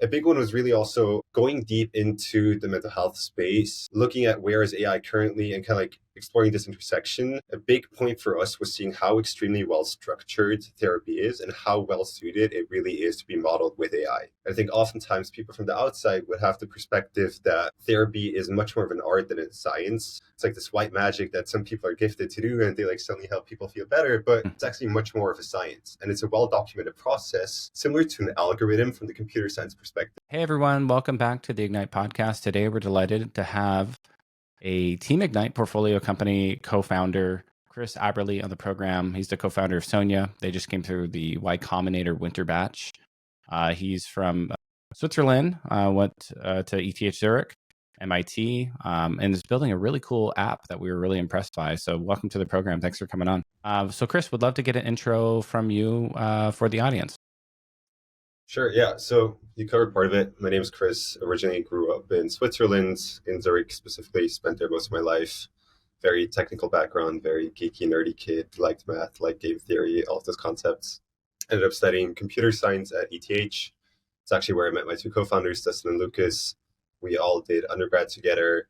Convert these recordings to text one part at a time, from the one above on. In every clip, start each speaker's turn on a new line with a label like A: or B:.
A: A big one was really also going deep into the mental health space, looking at where is AI currently and kind of like exploring this intersection. A big point for us was seeing how extremely well structured therapy is and how well suited it really is to be modeled with AI. I think oftentimes people from the outside would have the perspective that therapy is much more of an art than a science. It's like this white magic that some people are gifted to do and they like suddenly help people feel better, but it's actually much more of a science. And it's a well-documented process, similar to an algorithm from the computer science perspective.
B: Hey everyone, welcome back to the Ignite podcast. Today we're delighted to have a Team Ignite portfolio company co-founder, Chris Aeberli, on the program. He's the co-founder of Sonia. They just came through the Y Combinator winter batch. He's from Switzerland, went to ETH Zurich, MIT, and is building a really cool app that we were really impressed by. So welcome to the program. Thanks for coming on. So Chris, would love to get an intro from you for the audience.
A: Sure, yeah. So you covered part of it. My name is Chris. Originally grew up in Switzerland, in Zurich specifically, spent there most of my life. Very technical background, very geeky, nerdy kid, liked math, liked game theory, all of those concepts. Ended up studying computer science at ETH. It's actually where I met my two co-founders, Dustin and Lucas. We all did undergrad together,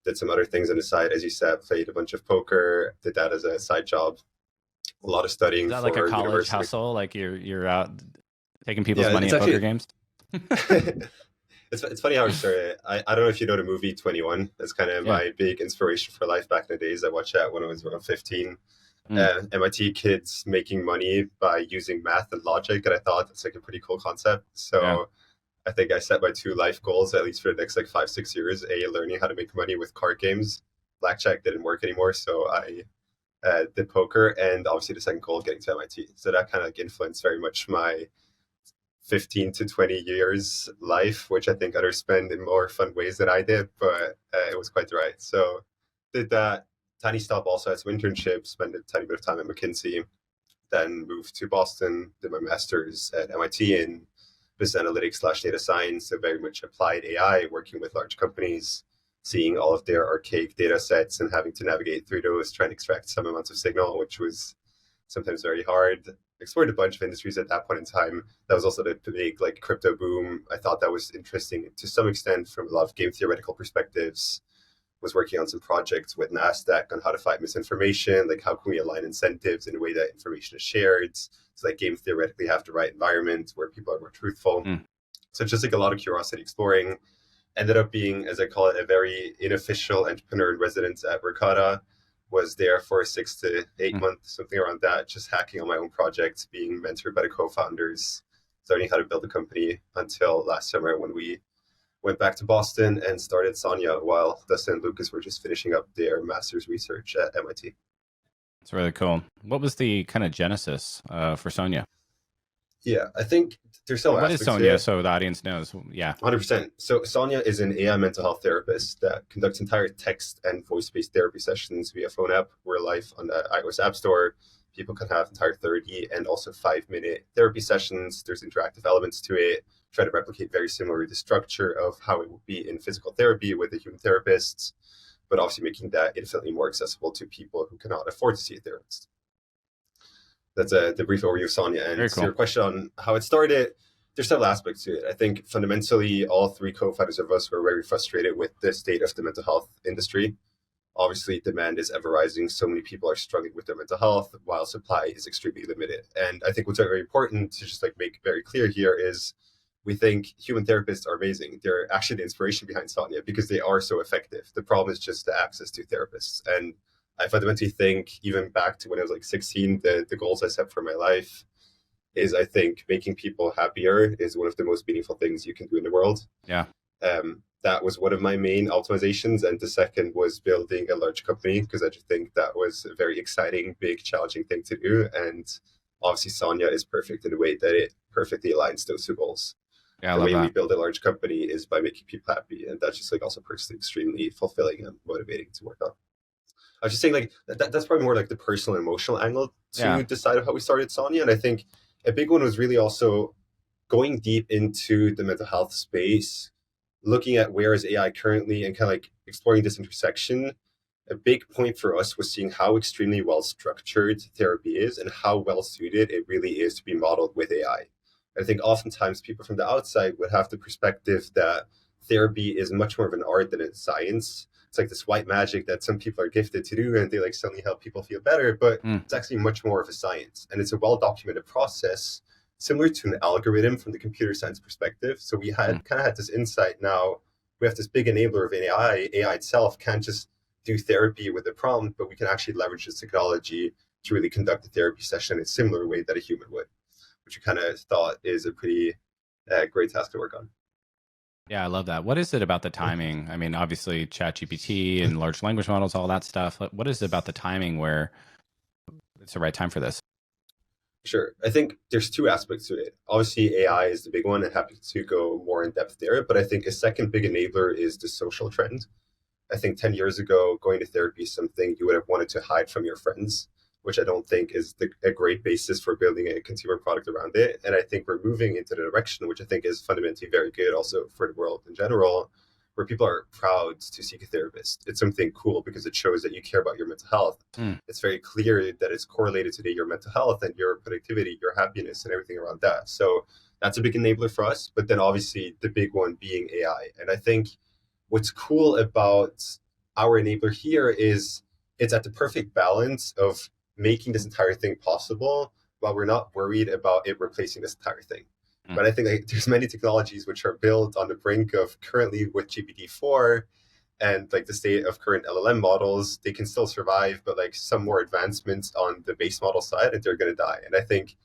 A: did some other things on the side, as you said, played a bunch of poker, did that as a side job. A lot of studying.
B: Is that like a college
A: university.
B: hustle? Like you're out taking people's money at poker games?
A: It's funny how it started. I don't know if you know the movie 21. That's kind of my big inspiration for life back in the days. I watched that when I was around 15. MIT kids making money by using math and logic, and I thought that's like a pretty cool concept. So I think I set my two life goals, at least for the next like 5-6 years. Learning how to make money with card games. Blackjack didn't work anymore, so I did poker, and obviously the second goal, getting to MIT. So that kind of like influenced very much my 15 to 20 years life, which I think others spend in more fun ways than I did, but it was quite the ride. So did that tiny stop, also had some internships, spent a tiny bit of time at McKinsey, then moved to Boston, did my master's at MIT in business analytics / data science, so very much applied AI, working with large companies, seeing all of their archaic data sets and having to navigate through those, trying to extract some amounts of signal, which was sometimes very hard. Explored a bunch of industries at that point in time. That was also the big like crypto boom. I thought that was interesting to some extent from a lot of game theoretical perspectives. Was working on some projects with NASDAQ on how to fight misinformation, like how can we align incentives in a way that information is shared, so that games theoretically have the right environment where people are more truthful. So just like a lot of curiosity exploring. Ended up being, as I call it, a very unofficial entrepreneur in residence at Ricotta. Was there for 6 to 8 months, something around that, just hacking on my own projects, being mentored by the co-founders, learning how to build a company until last summer when we went back to Boston and started Sonia while Dustin and Lucas were just finishing up their master's research at MIT.
B: That's really cool. What was the kind of genesis for Sonia?
A: Yeah, I think there's some
B: What is Sonia, so the audience knows? Yeah.
A: 100%. So Sonia is an AI mental health therapist that conducts entire text and voice-based therapy sessions via phone app. We're live on the iOS App Store. People can have entire 30 and also 5-minute therapy sessions. There's interactive elements to it. Try to replicate very similar the structure of how it would be in physical therapy with a human therapist, but obviously making that infinitely more accessible to people who cannot afford to see a therapist. That's the brief overview of Sonia. And to your question on how it started, there's several aspects to it. I think fundamentally, all three co-founders of us were very frustrated with the state of the mental health industry. Obviously, demand is ever rising. So many people are struggling with their mental health, while supply is extremely limited. And I think what's very important to just like make very clear here is we think human therapists are amazing. They're actually the inspiration behind Sonia because they are so effective. The problem is just the access to therapists. And I fundamentally think, even back to when I was like 16, the goals I set for my life is, I think, making people happier is one of the most meaningful things you can do in the world.
B: Yeah.
A: That was one of my main optimizations. And the second was building a large company, because I just think that was a very exciting, big, challenging thing to do. And obviously, Sonia is perfect in the way that it perfectly aligns those two goals.
B: Yeah,
A: the way we build a large company is by making people happy. And that's just like also personally extremely fulfilling and motivating to work on. I was just saying, like, that's probably more like the personal and emotional angle to decide how we started Sonia. And I think a big one was really also going deep into the mental health space, looking at where is AI currently and kind of like exploring this intersection. A big point for us was seeing how extremely well structured therapy is and how well suited it really is to be modeled with AI. I think oftentimes people from the outside would have the perspective that therapy is much more of an art than it's science. It's like this white magic that some people are gifted to do and they like suddenly help people feel better, but it's actually much more of a science. And it's a well-documented process, similar to an algorithm from the computer science perspective. So we had kind of had this insight now. We have this big enabler of AI. AI itself can't just do therapy with a prompt, but we can actually leverage this technology to really conduct a therapy session in a similar way that a human would, which we kind of thought is a pretty great task to work on.
B: Yeah, I love that. What is it about the timing? I mean, obviously ChatGPT and large language models, all that stuff. What is it about the timing where it's the right time for this?
A: Sure. I think there's two aspects to it. Obviously, AI is the big one, and happy to go more in depth there. But I think a second big enabler is the social trend. I think 10 years ago, going to therapy is something you would have wanted to hide from your friends, which I don't think is a great basis for building a consumer product around it. And I think we're moving into the direction, which I think is fundamentally very good also for the world in general, where people are proud to seek a therapist. It's something cool because it shows that you care about your mental health. It's very clear that it's correlated to your mental health and your productivity, your happiness, and everything around that. So that's a big enabler for us. But then obviously the big one being AI. And I think what's cool about our enabler here is it's at the perfect balance of making this entire thing possible while we're not worried about it replacing this entire thing. But I think like, there's many technologies which are built on the brink of currently with GPT-4 and like the state of current LLM models, they can still survive, but like some more advancements on the base model side and they're going to die. And I think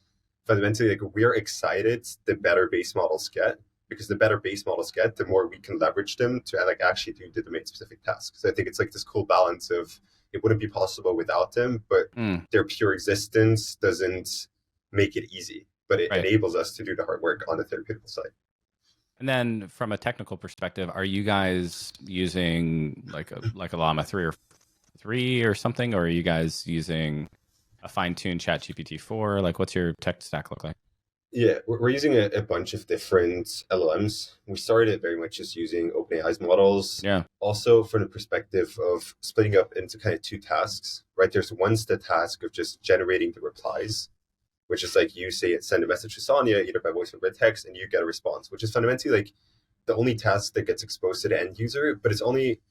A: fundamentally, like we're excited the better base models get, because the better base models get, the more we can leverage them to like actually do the domain specific tasks. So I think it's like this cool balance of it wouldn't be possible without them, but their pure existence doesn't make it easy, but it enables us to do the hard work on the therapeutical side.
B: And then from a technical perspective, are you guys using like a Llama 3 or something, or are you guys using a fine-tuned ChatGPT 4? Like what's your tech stack look like?
A: Yeah, we're using a bunch of different LLMs. We started very much just using OpenAI's models.
B: Yeah.
A: Also, from the perspective of splitting up into kind of two tasks, right? There's one's the task of just generating the replies, which is like you say, send a message to Sonia, either by voice or by text, and you get a response, which is fundamentally like the only task that gets exposed to the end user, but it's only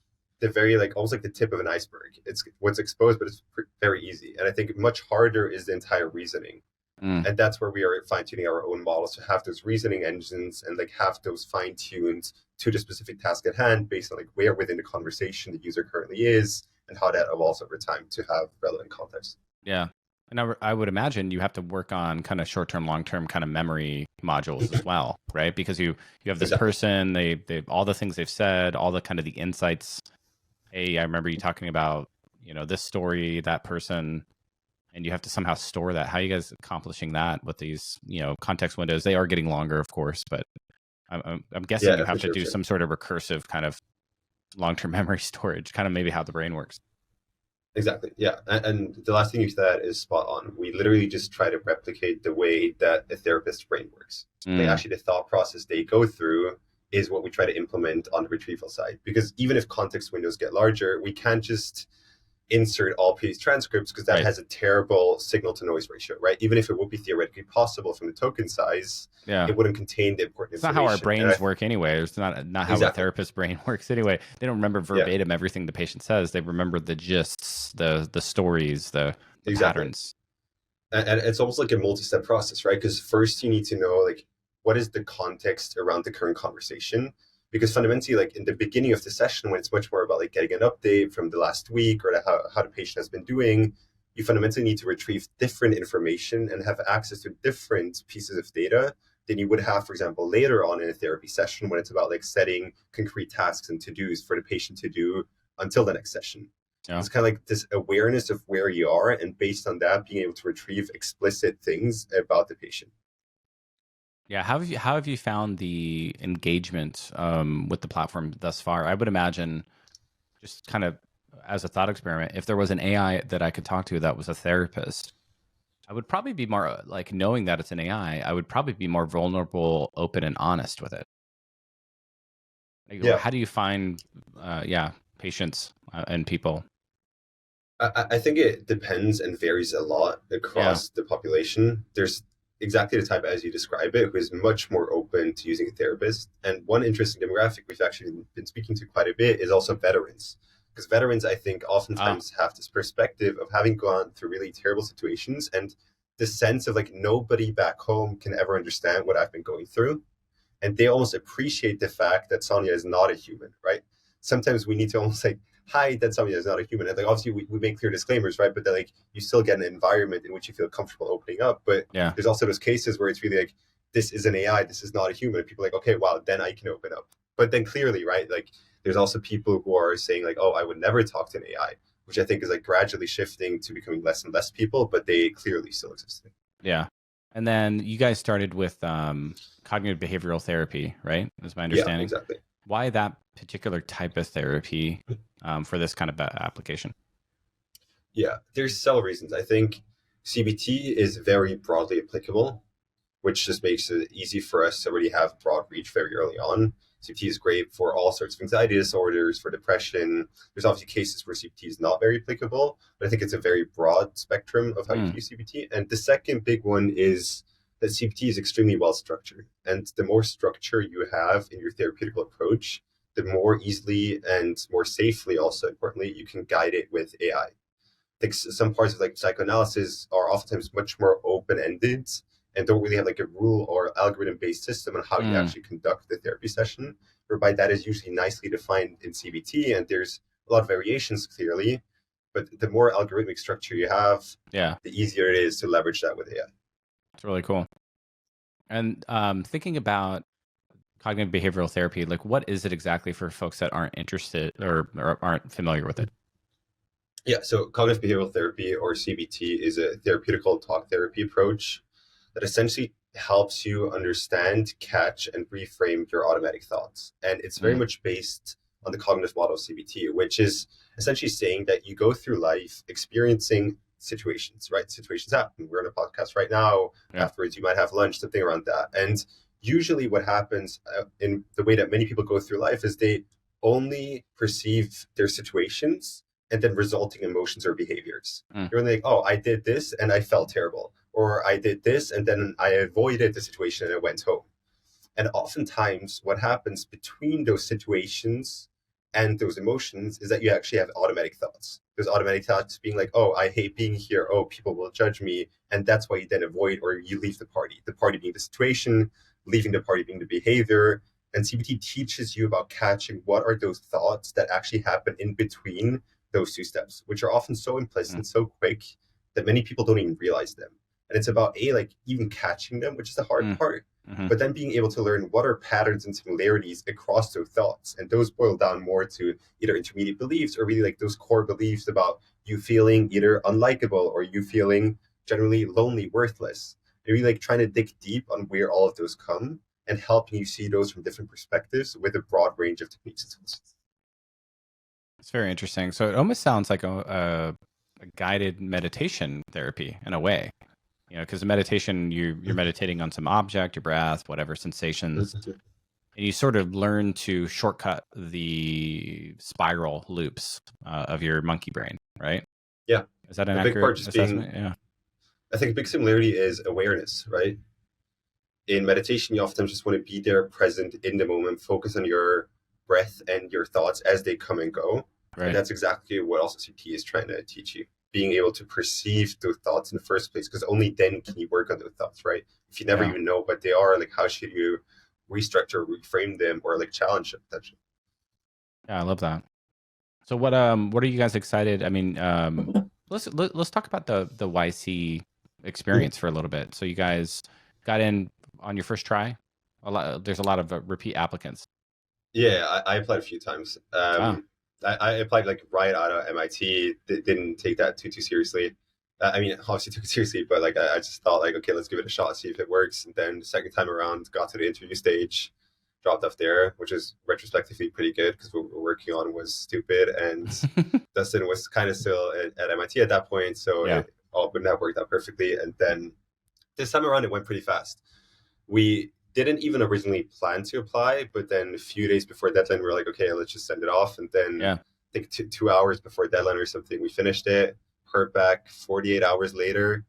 A: the very like almost like the tip of an iceberg. It's what's exposed, but it's very easy. And I think much harder is the entire reasoning. And that's where we are fine-tuning our own models to have those reasoning engines and like have those fine-tuned to the specific task at hand based on like where within the conversation the user currently is and how that evolves over time to have relevant context.
B: Yeah. And I would imagine you have to work on kind of short-term, long-term kind of memory modules as well, right? Because you have this person, they all the things they've said, all the kind of the insights. Hey, I remember you talking about, this story, that person, and you have to somehow store that. How are you guys accomplishing that with these, context windows? They are getting longer, of course, but I'm guessing you have to do some sort of recursive kind of long-term memory storage, kind of maybe how the brain works.
A: Exactly. Yeah. And the last thing you said is spot on. We literally just try to replicate the way that a therapist's brain works. Like actually the thought process they go through is what we try to implement on the retrieval side. Because even if context windows get larger, we can't just insert all page transcripts because that has a terrible signal to noise ratio, right? Even if it would be theoretically possible from the token size, it wouldn't contain the important
B: information. It's not how our brains work anyway. It's not how a therapist's brain works anyway. They don't remember verbatim everything the patient says. They remember the gists, the stories, the patterns.
A: And it's almost like a multi-step process, right? Because first you need to know like what is the context around the current conversation. Because fundamentally, like in the beginning of the session, when it's much more about like getting an update from the last week or how the patient has been doing, you fundamentally need to retrieve different information and have access to different pieces of data than you would have, for example, later on in a therapy session when it's about like setting concrete tasks and to-dos for the patient to do until the next session. Yeah. It's kind of like this awareness of where you are, and based on that, being able to retrieve explicit things about the patient.
B: Yeah, how have you found the engagement with the platform thus far? I would imagine, just kind of as a thought experiment, if there was an AI that I could talk to that was a therapist, I would probably be more like, knowing that it's an AI, I would probably be more vulnerable, open, and honest with it. Like, how do you find, patients and people?
A: I think it depends and varies a lot across the population. There's exactly the type as you describe it, who is much more open to using a therapist. And one interesting demographic we've actually been speaking to quite a bit is also veterans. Because veterans, I think,
B: Ah,
A: oftentimes have this perspective of having gone through really terrible situations and the sense of like nobody back home can ever understand what I've been going through. And they almost appreciate the fact that Sonia is not a human, right? Sometimes we need to almost like hide that Sonia is not a human. And like obviously we make clear disclaimers, right? But then like you still get an environment in which you feel comfortable opening up. But
B: yeah.
A: there's also those cases where it's really like, this is an AI, this is not a human. And people are like, okay, wow, then I can open up. But then clearly, right, like there's also people who are saying like, oh, I would never talk to an AI, which I think is like gradually shifting to becoming less and less people, but they clearly still exist.
B: Yeah. And then you guys started with cognitive behavioral therapy, right? Is my
A: Yeah,
B: understanding.
A: exactly.
B: Why that particular type of therapy for this kind of application?
A: Yeah, there's several reasons. I think CBT is very broadly applicable, which just makes it easy for us to already have broad reach very early on. CBT is great for all sorts of anxiety disorders, for depression. There's obviously cases where CBT is not very applicable, but I think it's a very broad spectrum of how you can use CBT. And the second big one is that CBT is extremely well structured. And the more structure you have in your therapeutical approach, the more easily and more safely, also importantly, you can guide it with AI. Think some parts of like psychoanalysis are oftentimes much more open-ended and don't really have like a rule or algorithm-based system on how you actually conduct the therapy session, whereby that is usually nicely defined in CBT, and there's a lot of variations clearly, but the more algorithmic structure you have,
B: Yeah,
A: the easier it is to leverage that with AI.
B: it's really cool. And thinking about cognitive behavioral therapy, like what is it exactly for folks that aren't interested or aren't familiar with it?
A: Yeah, so cognitive behavioral therapy, or CBT, is a therapeutical talk therapy approach that essentially helps you understand, catch, and reframe your automatic thoughts. And it's very much based on the cognitive model of CBT, which is essentially saying that you go through life experiencing situations, right? Situations happen. We're on a podcast right now.
B: Yeah.
A: Afterwards, you might have lunch, something around that. And usually, what happens in the way that many people go through life is they only perceive their situations and then resulting emotions or behaviors. You're like, oh, I did this and I felt terrible. Or I did this and then I avoided the situation and I went home. And oftentimes what happens between those situations and those emotions is that you actually have automatic thoughts. There's automatic thoughts being like, oh, I hate being here. Oh, people will judge me. And that's why you then avoid or you leave the party. The party being the situation, leaving the party being the behavior. And CBT teaches you about catching what are those thoughts that actually happen in between those two steps, which are often so implicit and so quick that many people don't even realize them. And it's about like even catching them, which is the hard part, but then being able to learn what are patterns and similarities across those thoughts. And those boil down more to either intermediate beliefs or really like those core beliefs about you feeling either unlikable or you feeling generally lonely, worthless. And really like trying to dig deep on where all of those come and helping you see those from different perspectives with a broad range of techniques and tools.
B: It's very interesting. So it almost sounds like a guided meditation therapy in a way, you know, because the meditation, you're meditating on some object, your breath, whatever sensations, and you sort of learn to shortcut the spiral loops of your monkey brain, right?
A: Yeah.
B: Is that an
A: a big part
B: accurate
A: just
B: assessment?
A: being,
B: Yeah.
A: I think a big similarity is awareness, right? In meditation, you often just want to be there present in the moment, focus on your breath and your thoughts as they come and go.
B: Right.
A: And that's exactly what also CT is trying to teach you. Being able to perceive those thoughts in the first place, because only then can you work on those thoughts, right? If you never even know what they are, like how should you restructure, reframe them, or like challenge them potentially?
B: Yeah, I love that. So what are you guys excited? I mean, let's talk about the YC experience for a little bit. So you guys got in on your first try. There's a lot of repeat applicants.
A: Yeah, I applied a few times. I applied like right out of MIT. Didn't take that too seriously. I mean, obviously took it seriously, but like I just thought like, okay, let's give it a shot, see if it works. And then the second time around, got to the interview stage, dropped off there, which is retrospectively pretty good because what we were working on was stupid, and Dustin was kind of still at MIT at that point, so it all wouldn't have worked out perfectly. And then this time around, it went pretty fast. We didn't even originally plan to apply, but then a few days before deadline, we were like, okay, let's just send it off. And then I think 2 hours before deadline or something, we finished it, heard back 48 hours later.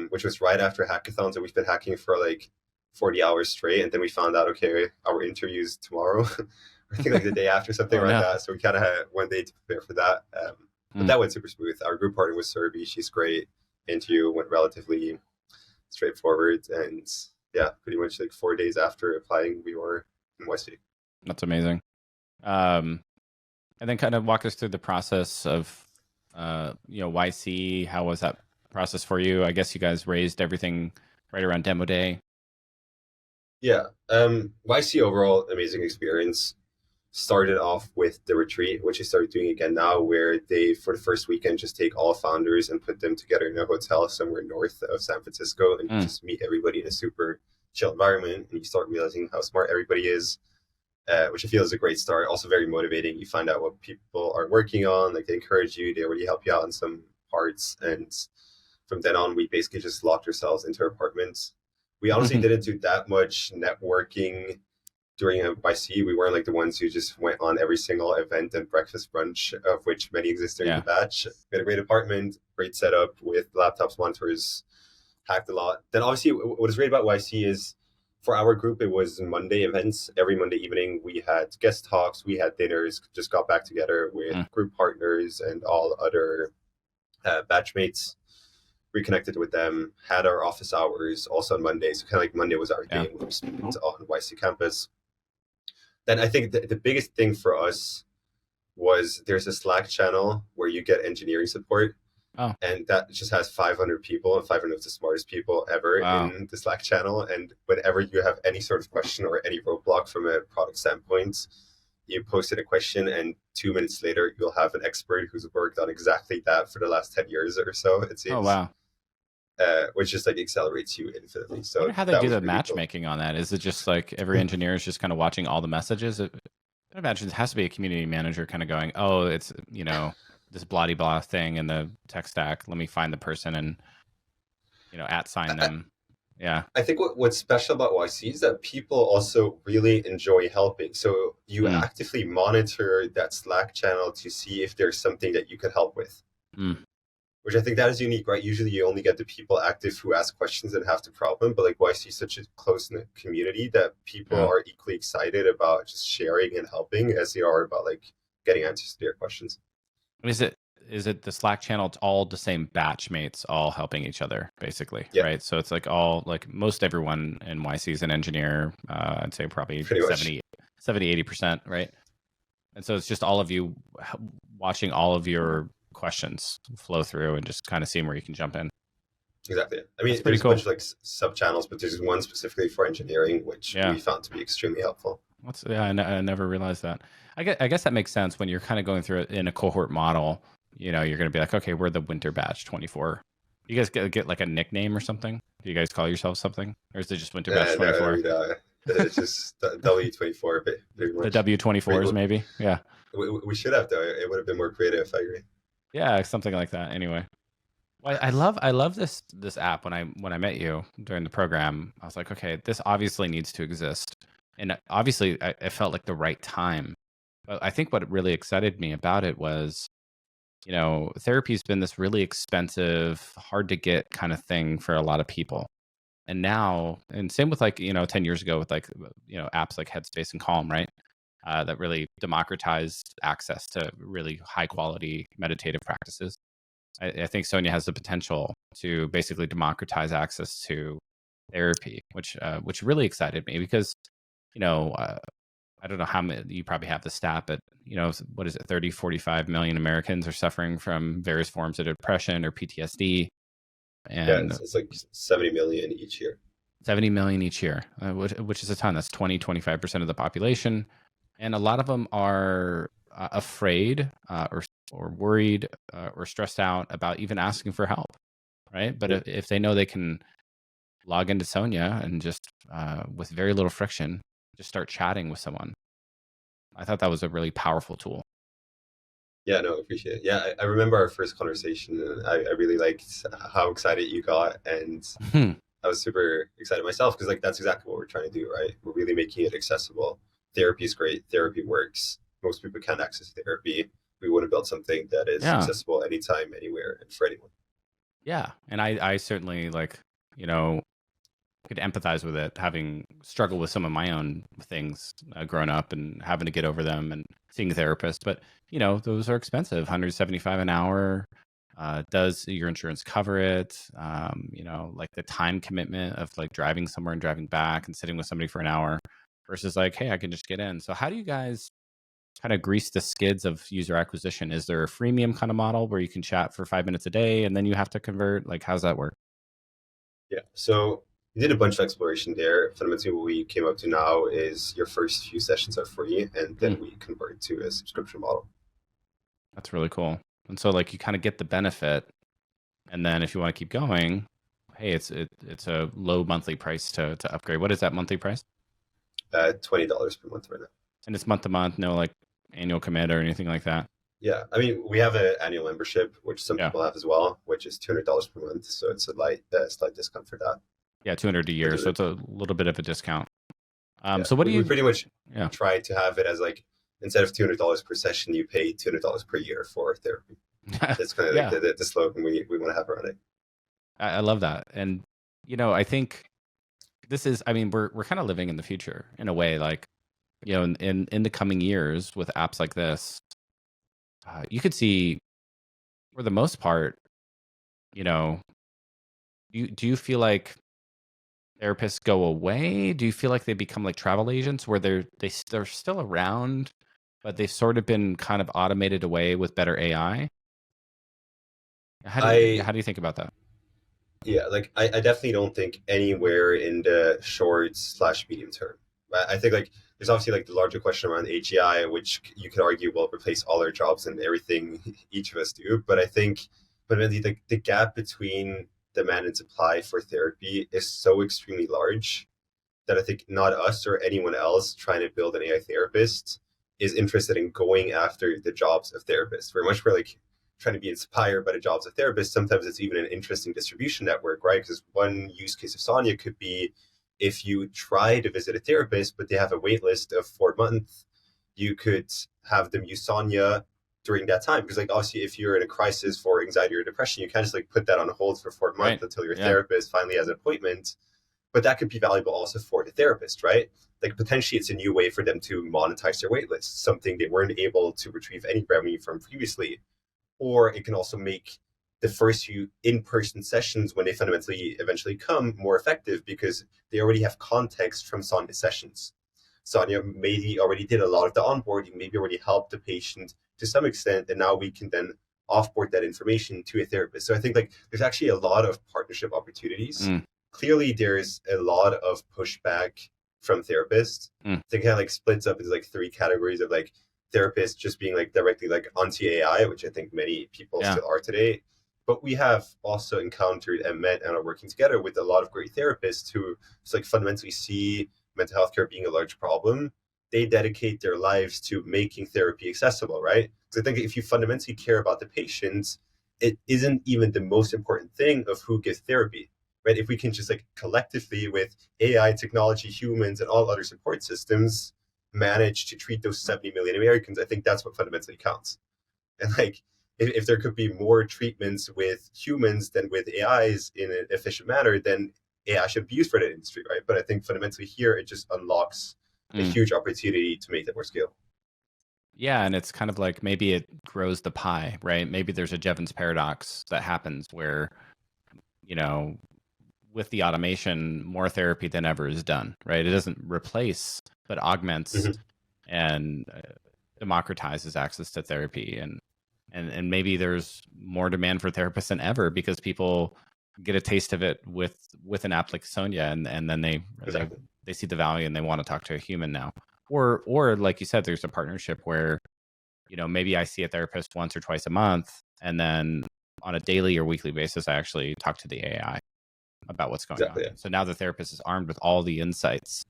A: which was right after hackathons, and we've been hacking for like 40 hours straight. And then we found out, okay, our interview's tomorrow. I think like the day after, something
B: Oh
A: around
B: no.
A: that. So we kind of had one day to prepare for that. But that went super smooth. Our group partner was Serbi. She's great. Interview went relatively straightforward. And yeah, pretty much like 4 days after applying, we were in YC.
B: That's amazing. And then kind of walk us through the process of, YC. How was that process for you? I guess you guys raised everything right around demo day.
A: Yeah. YC overall, amazing experience. Started off with the retreat, which I started doing again now, where they, for the first weekend, just take all founders and put them together in a hotel somewhere north of San Francisco and just meet everybody in a super chill environment. And you start realizing how smart everybody is, which I feel is a great start. Also very motivating. You find out what people are working on, like they encourage you, they already help you out in some parts. And from then on, we basically just locked ourselves into our apartments. We honestly didn't do that much networking during YC. We weren't like the ones who just went on every single event and breakfast brunch, of which many exist during the batch. We had a great apartment, great setup with laptops, monitors, hacked a lot. Then obviously what is great about YC is for our group, it was Monday events. Every Monday evening we had guest talks, we had dinners, just got back together with group partners and all other batchmates, reconnected with them, had our office hours also on Monday. So kind of like Monday was our day when we spent on YC campus. Then I think the biggest thing for us was there's a Slack channel where you get engineering support.
B: Oh.
A: And that just has 500 people, and 500 of the smartest people ever in the Slack channel. And whenever you have any sort of question or any roadblock from a product standpoint, you posted a question, and 2 minutes later, you'll have an expert who's worked on exactly that for the last 10 years or so, it seems.
B: Oh, wow.
A: Which just like accelerates you infinitely. So
B: I wonder how they do the really matchmaking on that. Is it just like every engineer is just kind of watching all the messages? I imagine it has to be a community manager kind of going, oh, it's, this bloody blah thing in the tech stack. Let me find the person and, @ them. Yeah.
A: I think what's special about YC is that people also really enjoy helping. So you actively monitor that Slack channel to see if there's something that you could help with. Which I think that is unique, right? Usually you only get the people active who ask questions and have the problem, but like YC is such a close-knit community that people are equally excited about just sharing and helping as they are about like getting answers to their questions.
B: Is it the Slack channel? It's all the same batchmates all helping each other, basically, right? So it's like most everyone in YC is an engineer. I'd say probably 70, 80%, right? And so it's just all of you watching all of your questions flow through and just kind of seeing where you can jump in.
A: Exactly. I mean, there's a bunch of like sub channels, but there's one specifically for engineering, which we found to be extremely helpful.
B: I never realized that. I guess that makes sense when you're kind of going through it in a cohort model. You're going to be like, okay, we're the winter batch 24. You guys get like a nickname or something? Do you guys call yourselves something, or is it just winter batch 24?
A: No, it's just W24.
B: The W24s, maybe. Yeah.
A: We should have though. It would have been more creative. I agree.
B: Yeah, something like that. Anyway, well, I love this app. When I met you during the program, I was like, okay, this obviously needs to exist, and obviously I felt like the right time. But I think what really excited me about it was, therapy's been this really expensive, hard to get kind of thing for a lot of people, and now, and same with like 10 years ago with like apps like Headspace and Calm, right? That really democratized access to really high quality meditative practices. I think Sonia has the potential to basically democratize access to therapy, which really excited me because, I don't know how many, you probably have the stat, but what is it? 30, 45 million Americans are suffering from various forms of depression or PTSD. And
A: it's like 70 million each year.
B: 70 million each year, which is a ton. That's 25% of the population. And a lot of them are afraid or worried or stressed out about even asking for help, right? But if they know they can log into Sonia and just with very little friction, just start chatting with someone, I thought that was a really powerful tool.
A: Yeah, no, I appreciate it. Yeah, I remember our first conversation, and I really liked how excited you got, and I was super excited myself because like that's exactly what we're trying to do, right? We're really making it accessible. Therapy is great. Therapy works. Most people can't access therapy. We want to build something that is accessible anytime, anywhere, and for anyone.
B: Yeah, and I certainly like, you know, could empathize with it, having struggled with some of my own things growing up and having to get over them and seeing a therapist. But those are expensive, 175 an hour. Does your insurance cover it? Like the time commitment of like driving somewhere and driving back and sitting with somebody for an hour versus like, hey, I can just get in. So how do you guys kind of grease the skids of user acquisition? Is there a freemium kind of model where you can chat for 5 minutes a day and then you have to convert? Like, how's that work?
A: Yeah. So we did a bunch of exploration there. Fundamentally, what we came up to now is your first few sessions are free, and then we convert to a subscription model.
B: That's really cool. And so like you kind of get the benefit, and then if you want to keep going, hey, it's a low monthly price to upgrade. What is that monthly price?
A: $20 per month right now.
B: And it's month to month, no like annual commit or anything like that.
A: Yeah, I mean, we have an annual membership, which some people have as well, which is $200 per month. So it's a slight discount for that.
B: Yeah, 200 a year, so it's a little bit of a discount.
A: Yeah.
B: So what do you?
A: We pretty much try to have it as like instead of $200 per session, you pay $200 per year for therapy. That's kind of like the slogan we want to have around it.
B: I love that, and I think this is. I mean, we're kind of living in the future in a way, like in the coming years with apps like this. You could see, for the most part, do you feel like therapists go away? Do you feel like they become like travel agents where they're still around, but they've sort of been kind of automated away with better AI? How do you think about that?
A: Yeah, like I definitely don't think anywhere in the short/medium term. I think like there's obviously like the larger question around AGI, which you could argue will replace all our jobs and everything each of us do. But I think fundamentally the gap between demand and supply for therapy is so extremely large that I think not us or anyone else trying to build an AI therapist is interested in going after the jobs of therapists. Very much we're like trying to be inspired by the jobs of therapists. Sometimes it's even an interesting distribution network, right? Because one use case of Sonia could be if you try to visit a therapist, but they have a wait list of 4 months, you could have them use Sonia during that time. Because like obviously if you're in a crisis for anxiety or depression, you can't just like put that on hold for 4 months until your therapist finally has an appointment. But that could be valuable also for the therapist, right? Like potentially it's a new way for them to monetize their wait list, something they weren't able to retrieve any revenue from previously. Or it can also make the first few in-person sessions when they fundamentally eventually come more effective because they already have context from Sonia's sessions. Sonia maybe already did a lot of the onboarding, maybe already helped the patient to some extent, and now we can then offboard that information to a therapist. So I think like there's actually a lot of partnership opportunities. Clearly there's a lot of pushback from therapists. I think it kind of like splits up into like 3 categories of like therapists just being like directly like anti-AI, which I think many people still are today. But we have also encountered and met and are working together with a lot of great therapists who just like fundamentally see mental health care being a large problem. They dedicate their lives to making therapy accessible, right? So I think if you fundamentally care about the patients, it isn't even the most important thing of who gives therapy, right? If we can just like collectively with AI, technology, humans, and all other support systems manage to treat those 70 million Americans, I think that's what fundamentally counts. And like, if there could be more treatments with humans than with AIs in an efficient manner, then AI should be used for that industry, right? But I think fundamentally here, it just unlocks a huge opportunity to make that more scalable.
B: Yeah, and it's kind of like maybe it grows the pie, right? Maybe there's a Jevons paradox that happens where, with the automation, more therapy than ever is done, right? It doesn't replace, but augments and democratizes access to therapy. And maybe there's more demand for therapists than ever because people get a taste of it with an app like Sonia, and then they see the value and they want to talk to a human now. Or like you said, there's a partnership where, maybe I see a therapist once or twice a month, and then on a daily or weekly basis, I actually talk to the AI about what's going on. So now the therapist is armed with all the insights.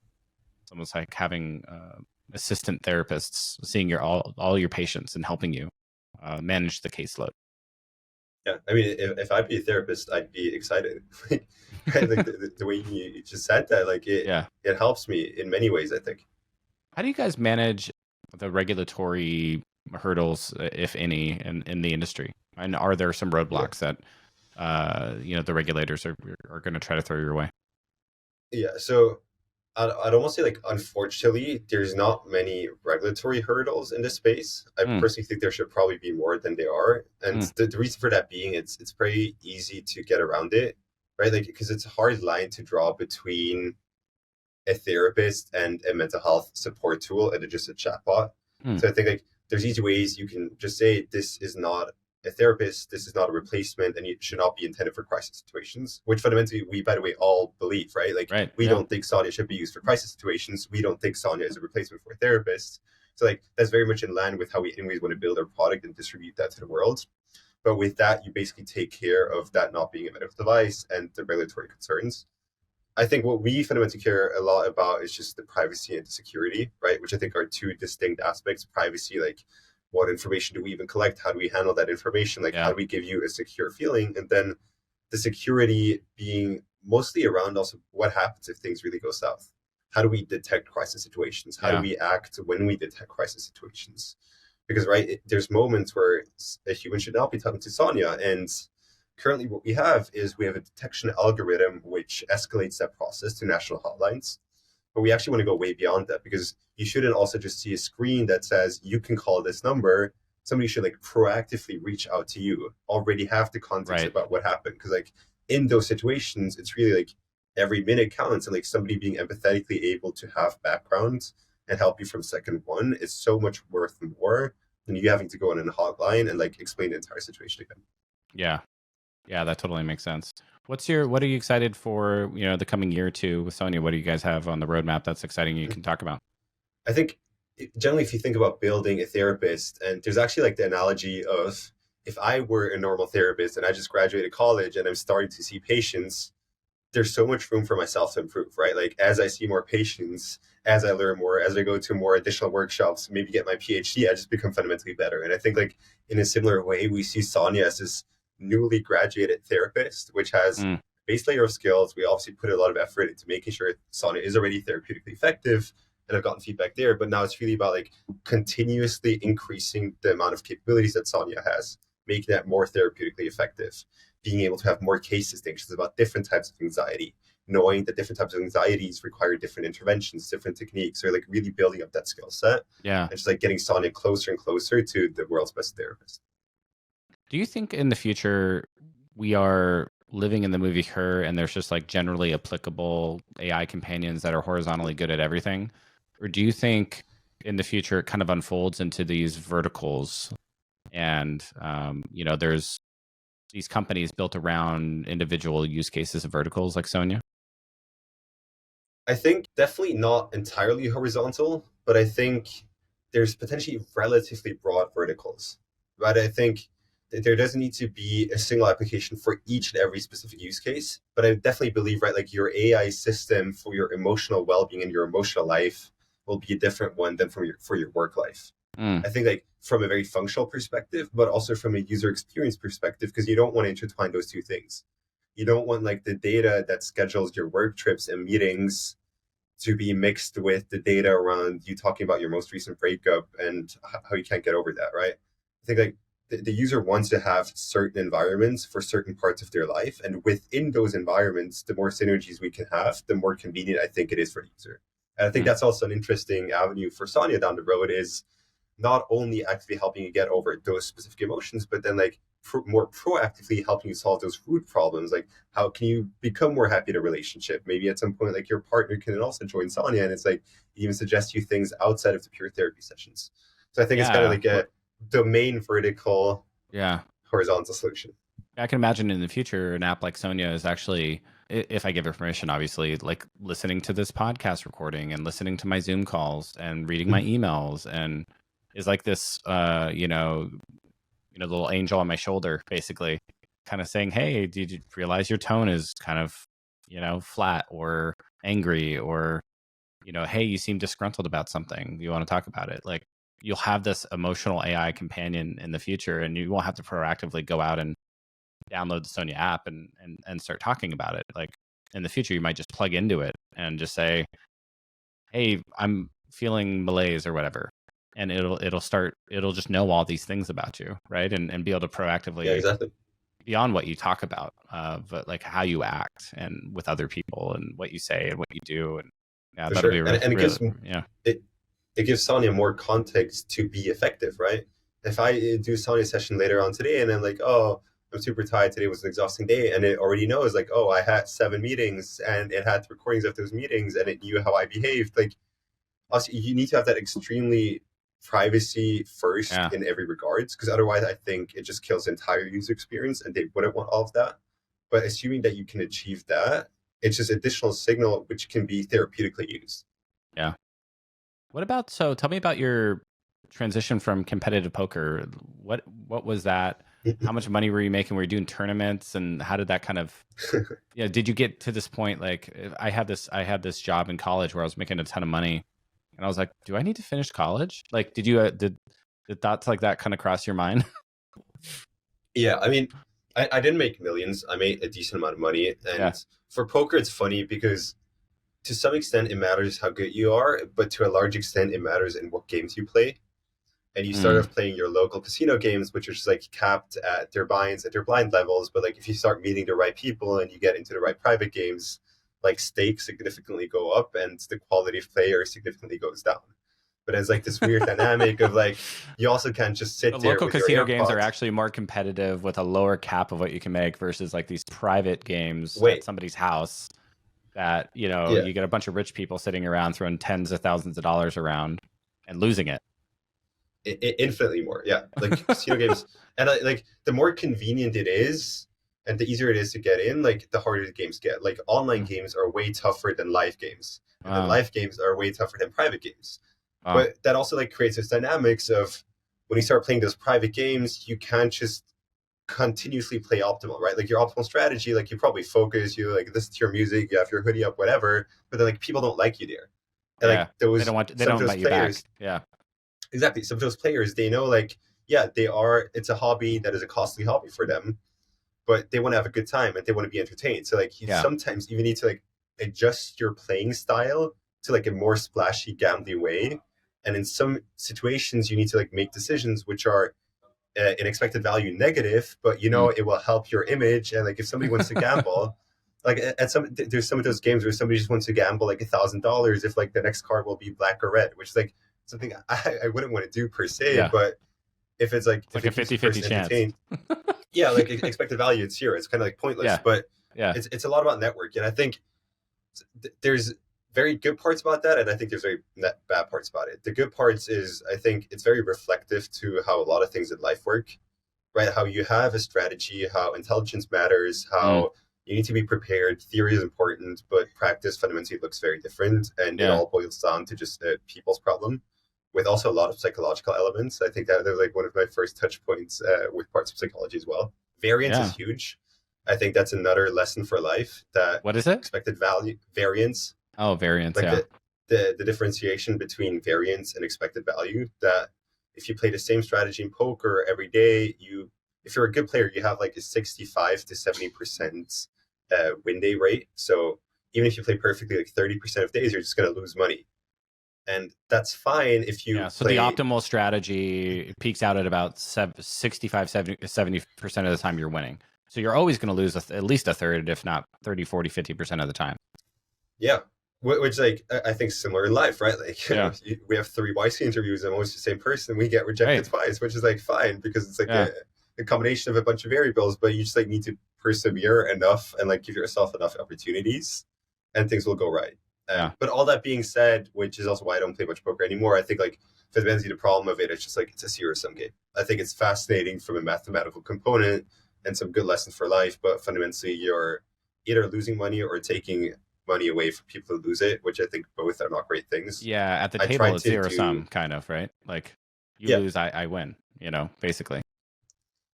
B: It's almost like having assistant therapists seeing all your patients and helping you manage the caseload.
A: Yeah, I mean, if I'd be a therapist, I'd be excited. Like the way you just said that, like it helps me in many ways, I think.
B: How do you guys manage the regulatory hurdles, if any, in the industry? And are there some roadblocks that the regulators are going to try to throw your way?
A: Yeah, so I'd almost say, like, unfortunately, there's not many regulatory hurdles in this space. I
B: Mm,
A: personally think there should probably be more than there are, and
B: mm,
A: the reason for that being it's very easy to get around it, right? Like, because it's a hard line to draw between a therapist and a mental health support tool and just a chatbot.
B: mm.
A: So I think, like, there's easy ways you can just say this is not a therapist, this is not a replacement, and it should not be intended for crisis situations, which fundamentally we, by the way, all believe, right? Like,
B: Right.
A: we
B: Yeah.
A: don't think Sonia should be used for crisis situations. We don't think Sonia is a replacement for a therapist. So, like, that's very much in line with how we anyways want to build our product and distribute that to the world. But with that, you basically take care of that not being a medical device and the regulatory concerns. I think what we fundamentally care a lot about is just the privacy and the security, right? Which I think are two distinct aspects. Privacy, like, what information do we even collect? How do we handle that information? Like, how
B: Yeah.
A: do we give you a secure feeling? And then the security being mostly around also what happens if things really go south. How do we detect crisis situations? How do
B: Yeah.
A: we act when we detect crisis situations? Because, right, there's moments where a human should not be talking to Sonia, and currently what we have is we have a detection algorithm which escalates that process to national hotlines. But we actually want to go way beyond that, because you shouldn't also just see a screen that says you can call this number. Somebody should, like, proactively reach out to you, already have the context
B: Right.
A: about what happened. Because, like, in those situations, it's really like every minute counts, and like somebody being empathetically able to have background and help you from second one is so much worth more than you having to go on a hotline and like explain the entire situation again.
B: Yeah. Yeah. That totally makes sense. What are you excited for, the coming year or two with Sonia? What do you guys have on the roadmap that's exciting you can talk about?
A: I think generally, if you think about building a therapist, and there's actually like the analogy of if I were a normal therapist and I just graduated college and I'm starting to see patients, there's so much room for myself to improve, right? Like, as I see more patients, as I learn more, as I go to more additional workshops, maybe get my PhD, I just become fundamentally better. And I think, like, in a similar way, we see Sonia as this newly graduated therapist, which has
B: Mm,
A: base layer of skills. We obviously put a lot of effort into making sure Sonia is already therapeutically effective, and I've gotten feedback there. But now it's really about like continuously increasing the amount of capabilities that Sonia has, making that more therapeutically effective, being able to have more case distinctions about different types of anxiety, knowing that different types of anxieties require different interventions, different techniques, or like really building up that skill set
B: yeah.
A: and just like getting Sonia closer and closer to the world's best therapist.
B: Do you think in the future we are living in the movie Her and there's just like generally applicable AI companions that are horizontally good at everything? Or do you think in the future it kind of unfolds into these verticals and, there's these companies built around individual use cases of verticals like Sonia?
A: I think definitely not entirely horizontal, but I think there's potentially relatively broad verticals. Right? I think that there doesn't need to be a single application for each and every specific use case, but I definitely believe, right, like your AI system for your emotional well-being and your emotional life will be a different one than for your work life.
B: Mm,
A: I think, like, from a very functional perspective, but also from a user experience perspective, because you don't want to intertwine those two things. You don't want like the data that schedules your work trips and meetings to be mixed with the data around you talking about your most recent breakup and how you can't get over that, right? I think, like, the user wants to have certain environments for certain parts of their life, and within those environments, the more synergies we can have, the more convenient I think it is for the user. And I think
B: mm,
A: that's also an interesting avenue for Sonia down the road, is not only actively helping you get over those specific emotions, but then like more proactively helping you solve those root problems. Like, how can you become more happy in a relationship? Maybe at some point, like, your partner can also join Sonia, and it's like even suggest you things outside of the pure therapy sessions. So I think it's kind of
B: yeah.
A: like a domain vertical
B: Yeah.
A: horizontal solution.
B: I can imagine in the future an app like Sonia is actually, if I give her permission, obviously, like listening to this podcast recording and listening to my Zoom calls and reading my emails and is like this, little angel on my shoulder, basically, kind of saying, "Hey, did you realize your tone is kind of, flat or angry or, hey, you seem disgruntled about something. You want to talk about it?" Like you'll have this emotional AI companion in the future, and you won't have to proactively go out and download the Sonia app and start talking about it. Like in the future, you might just plug into it and just say, "Hey, I'm feeling malaise or whatever," and it'll just know all these things about you, right? And be able to
A: Yeah,
B: proactively
A: exactly.
B: beyond what you talk about, but like how you act and with other people and what you say and what you do. And yeah,
A: For
B: that'll
A: sure.
B: be
A: And it
B: real.
A: gives
B: Yeah.
A: it gives Sonia more context to be effective, right? If I do Sonia session later on today and I'm like, oh, I'm super tired, today was an exhausting day, and it already knows like, oh, I had 7 meetings and it had recordings of those meetings and it knew how I behaved. Like, also, you need to have that extremely privacy first
B: Yeah.
A: in every regards, because otherwise I think it just kills the entire user experience and they wouldn't want all of that. But assuming that you can achieve that, it's just additional signal which can be therapeutically used.
B: Yeah. What about, so tell me about your transition from competitive poker. What was that? How much money were you making? Were you doing tournaments, and how did that kind of, yeah, did you get to this point? Like I had this job in college where I was making a ton of money and I was like, do I need to finish college? Like, did you, did thoughts like that kind of cross your mind?
A: Yeah, I mean, I didn't make millions. I made a decent amount of money. And
B: Yeah.
A: for poker, it's funny because to some extent it matters how good you are, but to a large extent it matters in what games you play. And you start off playing your local casino games, which are just like capped at their binds, at their blind levels. But like if you start meeting the right people and you get into the right private games, like stakes significantly go up and the quality of player significantly goes down. But it's like this weird dynamic of like, you also can't just sit
B: The
A: there
B: local
A: with your
B: casino games are
A: AirPods.
B: actually more competitive with a lower cap of what you can make versus like these private games at
A: Wait,
B: somebody's house that, you know,
A: yeah,
B: you get a bunch of rich people sitting around throwing tens of thousands of dollars around and losing it.
A: infinitely more. Yeah, like casino games, and like the more convenient it is, and the easier it is to get in, like the harder the games get. Like online games are way tougher than live games, and then
B: Wow.
A: live games are way tougher than private games.
B: Wow.
A: But that also like creates this dynamics of when you start playing those private games, you can't just continuously play optimal, right? Like your optimal strategy, like you probably focus, you like listen to your music, you have your hoodie up, whatever. But then like people don't like you there, and
B: Yeah.
A: like those
B: They
A: some of
B: don't
A: those
B: invite you back.
A: players,
B: Yeah.
A: exactly. Some of those players, they know like, yeah, they are. It's a hobby that is a costly hobby for them, but they want to have a good time and they want to be entertained. So like, you
B: Yeah.
A: sometimes even need to like adjust your playing style to like a more splashy, gambly way. And in some situations, you need to like make decisions which are an expected value negative, but you know it will help your image. And like if somebody wants to gamble, like at some there's some of those games where somebody just wants to gamble like $1,000 if like the next card will be black or red, which is like something I wouldn't want to do per se.
B: Yeah.
A: But if it's like,
B: It's like a 50-50 chance.
A: Yeah, like expected value, it's zero. It's kind of like pointless.
B: Yeah.
A: But
B: Yeah.
A: it's a lot about network, and I think there's very good parts about that, and I think there's very bad parts about it. The good parts is I think it's very reflective to how a lot of things in life work, right? How you have a strategy, how intelligence matters, how you need to be prepared. Theory is important, but practice fundamentally looks very different, and it all boils down to just a people's problem, with also a lot of psychological elements. I think that was like one of my first touch points with parts of psychology as well. Variance is huge. I think that's another lesson for life. That
B: what is it?
A: Expected value variance.
B: Oh, variance.
A: Like the differentiation between variance and expected value. That if you play the same strategy in poker every day, if you're a good player, you have like a 65 to 70% win day rate. So even if you play perfectly, like 30% of days, you're just going to lose money. And that's fine if you
B: so the optimal strategy peaks out at about 65, 70% of the time you're winning. So you're always going to lose at least a third, if not 30, 40, 50% of the time.
A: Yeah. Which like I think similar in life, right? Like we have 3 YC interviews and almost the same person, we get rejected twice, which is like fine because it's like a combination of a bunch of variables, but you just like need to persevere enough and like give yourself enough opportunities and things will go right. But all that being said, which is also why I don't play much poker anymore, I think like fundamentally the problem of it is just like it's a zero-sum game. I think it's fascinating from a mathematical component and some good lessons for life, but fundamentally you're either losing money or taking money away from people who lose it, which I think both are not great things.
B: Yeah, at the table it's zero-sum kind of, right? Like you lose, I win, you know, basically.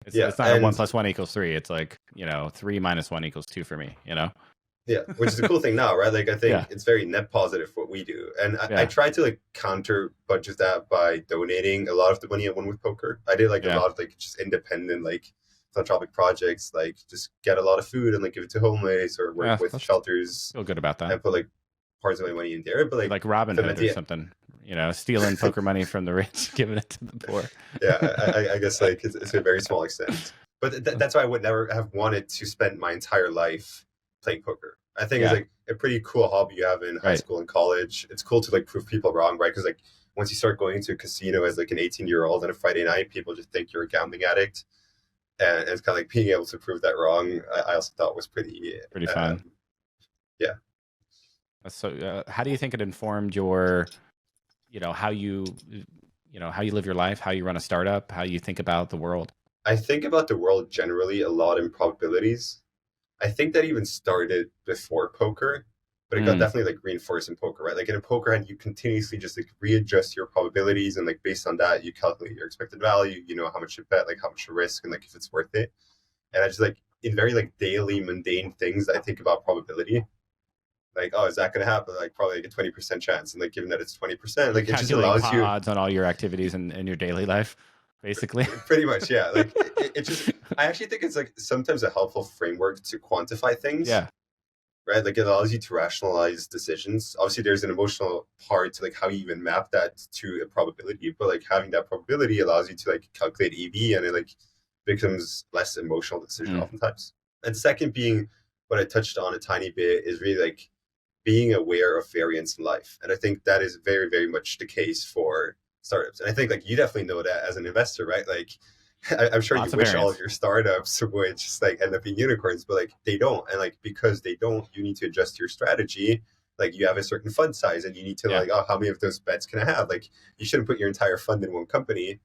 B: It's not a 1 + 1 = 3. It's like, you know, 3 - 1 = 2 for me, you know?
A: Yeah, which is a cool thing now, right? Like I think it's very net positive what we do. And I try to like counter budget that by donating a lot of the money I won with poker. I did like a lot of like just independent like philanthropic projects, like just get a lot of food and like give it to homeless or work with shelters.
B: Feel good about that.
A: And put like parts of my money in there. But
B: like Robin Hood or something, you know, stealing poker money from the rich, giving it to the poor.
A: Yeah, I guess like it's a very small extent. But that's why I would never have wanted to spend my entire life playing poker. I think it's
B: Yeah,
A: like a pretty cool hobby you have in high
B: right.
A: school and college. It's cool to like prove people wrong, right? Because like once you start going to a casino as like an 18-year-old on a Friday night, people just think you're a gambling addict, and it's kind of like being able to prove that wrong. I also thought was pretty,
B: Pretty fun.
A: yeah.
B: So, how do you think it informed your, how how you live your life, how you run a startup, how you think about the world?
A: I think about the world generally a lot in probabilities. I think that even started before poker, but it got definitely like reinforced in poker, right? Like in a poker hand, you continuously just like readjust your probabilities, and like based on that, you calculate your expected value. You know how much you bet, like how much you risk, and like if it's worth it. And I just like in very like daily mundane things, I think about probability. Like, oh, is that going to happen? Like probably like a 20% chance, and like given that it's 20%,
B: You're
A: like it just
B: calculating
A: allows you
B: odds on all your activities in your daily life, basically.
A: pretty much, yeah. Like it just, I actually think it's like sometimes a helpful framework to quantify things.
B: Yeah,
A: Right? Like it allows you to rationalize decisions. Obviously, there's an emotional part to like how you even map that to a probability, but like having that probability allows you to like calculate EV, and it like becomes less emotional decision oftentimes. And second being what I touched on a tiny bit is really like being aware of variance in life. And I think that is very, very much the case for startups. And I think like you definitely know that as an investor, right? Like I'm sure
B: lots
A: you
B: of
A: wish all
B: variance.
A: of your startups would just like end up being unicorns, but like they don't. And like because they don't, you need to adjust your strategy. Like you have a certain fund size, and you need to
B: Yeah,
A: like, oh, how many of those bets can I have? Like you shouldn't put your entire fund in one company.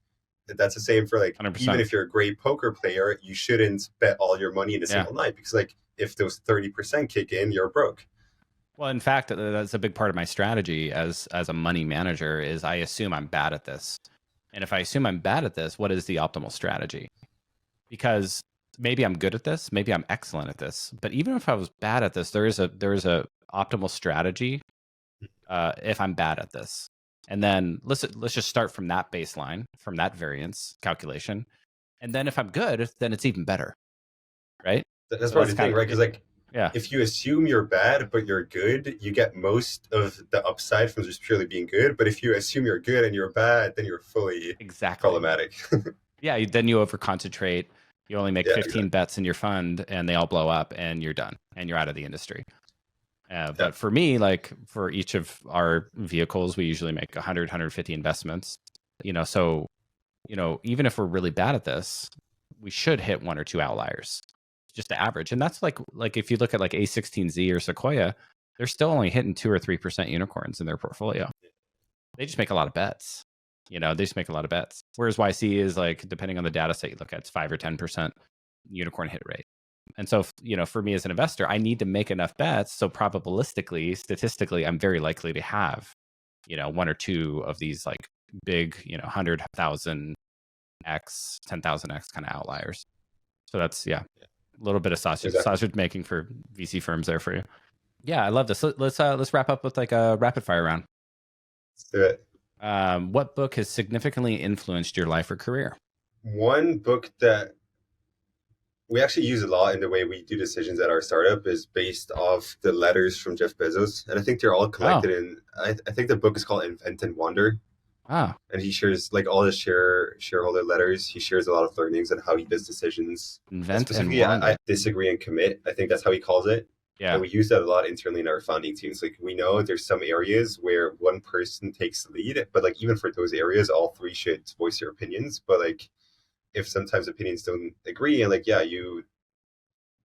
A: That's the same for like even
B: 100%.
A: if you're a great poker player, you shouldn't bet all your money in a
B: Yeah.
A: single night, because like if those 30% kick in, you're broke.
B: Well, in fact, that's a big part of my strategy as a money manager is I assume I'm bad at this. And if I assume I'm bad at this, what is the optimal strategy? Because maybe I'm good at this, maybe I'm excellent at this, but even if I was bad at this, there is a optimal strategy if I'm bad at this. And then let's just start from that baseline, from that variance calculation. And then if I'm good, then it's even better. Right?
A: That's
B: So
A: probably the thing, right? Because like
B: yeah,
A: if you assume you're bad but you're good, you get most of the upside from just purely being good. But if you assume you're good and you're bad, then you're fully
B: exactly
A: problematic.
B: Yeah, then you over concentrate. You only make
A: Yeah,
B: 15
A: exactly.
B: bets in your fund, and they all blow up, and you're done, and you're out of the industry. But for me, like for each of our vehicles, we usually make 100, 150 investments. So even if we're really bad at this, we should hit one or two outliers, just to average. And that's like if you look at like A16Z or Sequoia, they're still only hitting 2 or 3% unicorns in their portfolio. They just make a lot of bets. They just make a lot of bets. Whereas YC is like, depending on the data set you look at, it's 5 or 10% unicorn hit rate. And so, for me as an investor, I need to make enough bets. So probabilistically, statistically, I'm very likely to have, one or two of these like big, 100,000x, 10,000x kind of outliers. So that's, a little bit of sausage making for VC firms there for you. Yeah, I love this. Let's wrap up with like a rapid fire round.
A: Let's do it.
B: What book has significantly influenced your life or career?
A: One book that we actually use a lot in the way we do decisions at our startup is based off the letters from Jeff Bezos. And I think they're all collected in, I think the book is called Invent and Wander.
B: Ah.
A: And he shares like all his shareholder letters. He shares a lot of learnings on how he does decisions.
B: Invent and
A: Specifically,
B: Wander.
A: I disagree and commit. I think that's how he calls it.
B: Yeah.
A: And we use that a lot internally in our founding teams. Like we know there's some areas where one person takes the lead, but like even for those areas, all three should voice their opinions. But like if sometimes opinions don't agree, and like you